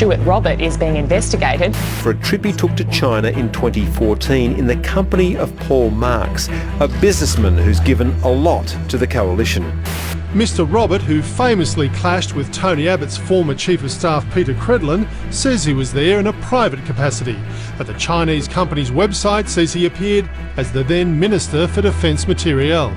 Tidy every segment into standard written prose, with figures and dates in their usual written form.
Stuart Robert is being investigated for a trip he took to China in 2014 in the company of Paul Marks, a businessman who's given a lot to the coalition. Mr Robert, who famously clashed with Tony Abbott's former Chief of Staff Peter Credlin, says he was there in a private capacity. But the Chinese company's website says he appeared as the then Minister for Defence Materiel.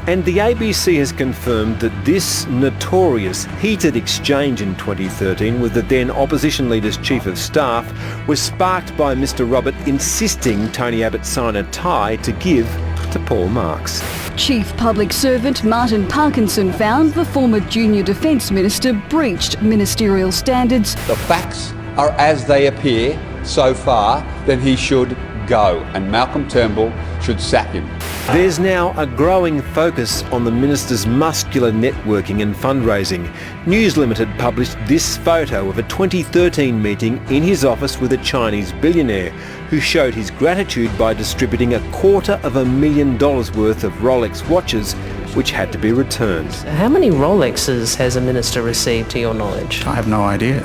And the ABC has confirmed that this notorious heated exchange in 2013 with the then opposition leader's Chief of Staff was sparked by Mr Robert insisting Tony Abbott sign a tie to give to Paul Marks. Chief Public Servant Martin Parkinson found the former Junior Defence Minister breached ministerial standards. The facts are as they appear so far, then he should go, and Malcolm Turnbull should sack him. There's now a growing focus on the minister's muscular networking and fundraising. News Limited published this photo of a 2013 meeting in his office with a Chinese billionaire who showed his gratitude by distributing $250,000 worth of Rolex watches which had to be returned. How many Rolexes has a minister received, to your knowledge? I have no idea.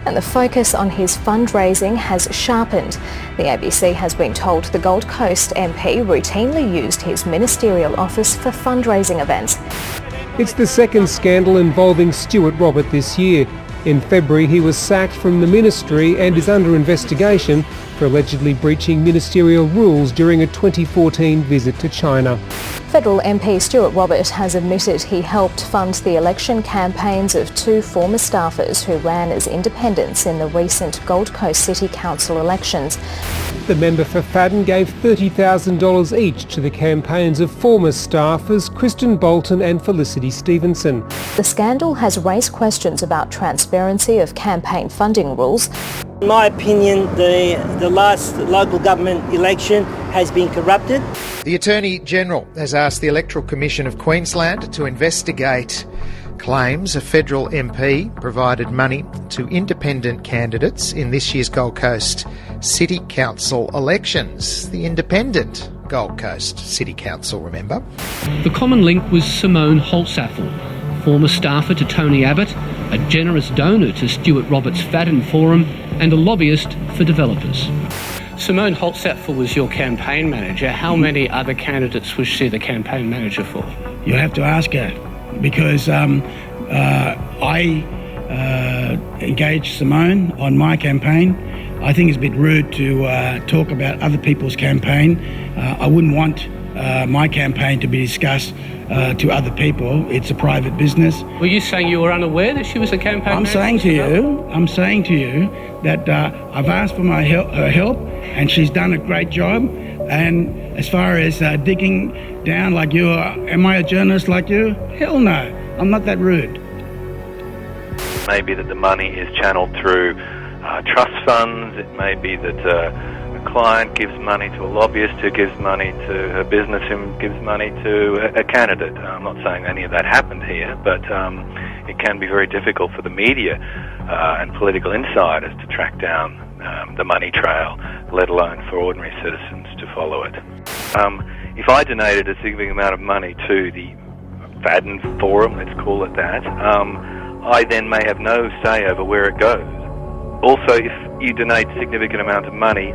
And the focus on his fundraising has sharpened. The ABC has been told the Gold Coast MP routinely used his ministerial office for fundraising events. It's the second scandal involving Stuart Robert this year. In February, he was sacked from the ministry and is under investigation for allegedly breaching ministerial rules during a 2014 visit to China. Federal MP Stuart Robert has admitted he helped fund the election campaigns of two former staffers who ran as independents in the recent Gold Coast City Council elections. The member for Fadden gave $30,000 each to the campaigns of former staffers Kristen Bolton and Felicity Stevenson. The scandal has raised questions about transparency of campaign funding rules. In my opinion, the last local government election has been corrupted. The Attorney-General has asked the Electoral Commission of Queensland to investigate claims a federal MP provided money to independent candidates in this year's Gold Coast City Council elections. The independent Gold Coast City Council, remember? The common link was Simone Holtzaffel, former staffer to Tony Abbott, a generous donor to Stuart Robert's Fadden Forum, and a lobbyist for developers. Simone Holtzaffel was your campaign manager. How many other candidates was she the campaign manager for? You'll have to ask her, because I engaged Simone on my campaign. I think it's a bit rude to talk about other people's campaign. I wouldn't want my campaign to be discussed to other people. It's a private business. Were you saying you were unaware that she was a campaign manager? I'm saying to you that I've asked for her help, and she's done a great job. And as far as digging down like you are, am I a journalist like you? Hell no, I'm not that rude. Maybe that the money is channeled through trust funds. It may be that a client gives money to a lobbyist who gives money to her business who gives money to a candidate. I'm not saying any of that happened here, but it can be very difficult for the media and political insiders to track down the money trail, let alone for ordinary citizens to follow it. If I donated a significant amount of money to the Fadden Forum, let's call it that, I then may have no say over where it goes. Also, if you donate a significant amount of money,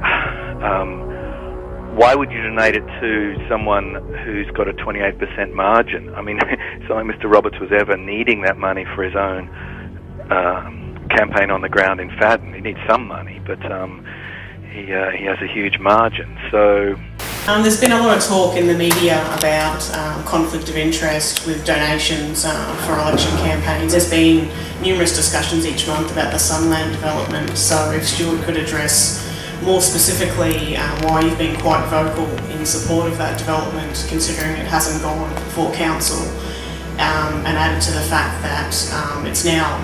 why would you donate it to someone who's got a 28% margin? I mean, it's not like Mr. Roberts was ever needing that money for his own campaign on the ground in Fadden. He needs some money, but he has a huge margin. So there's been a lot of talk in the media about conflict of interest with donations for election campaigns. There's been numerous discussions each month about the Sunland development, so if Stuart could address more specifically why you've been quite vocal in support of that development, considering it hasn't gone before council, and added to the fact that it's now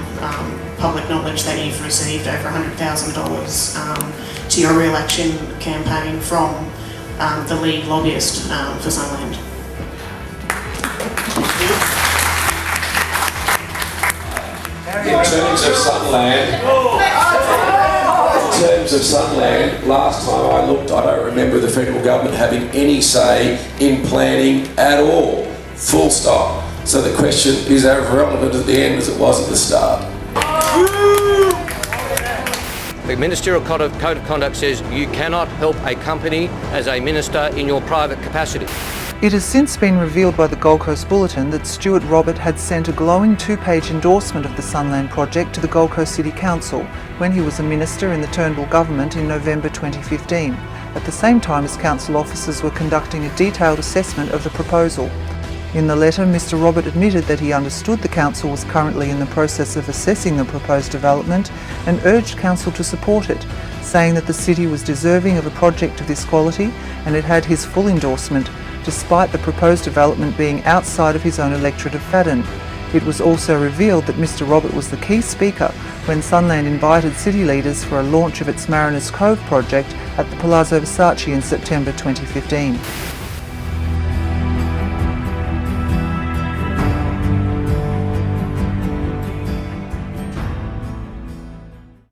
public knowledge that you've received over $100,000 to your re-election campaign from the lead lobbyist for Sunland. In terms of Sunland, last time I looked, I don't remember the federal government having any say in planning at all. Full stop. So the question is as relevant at the end as it was at the start. The Ministerial Code of Conduct says you cannot help a company as a minister in your private capacity. It has since been revealed by the Gold Coast Bulletin that Stuart Robert had sent a glowing 2-page endorsement of the Sunland project to the Gold Coast City Council when he was a minister in the Turnbull government in November 2015, at the same time as council officers were conducting a detailed assessment of the proposal. In the letter, Mr Robert admitted that he understood the council was currently in the process of assessing the proposed development and urged council to support it, saying that the city was deserving of a project of this quality and it had his full endorsement, despite the proposed development being outside of his own electorate of Fadden. It was also revealed that Mr Robert was the key speaker when Sunland invited city leaders for a launch of its Mariners Cove project at the Palazzo Versace in September 2015.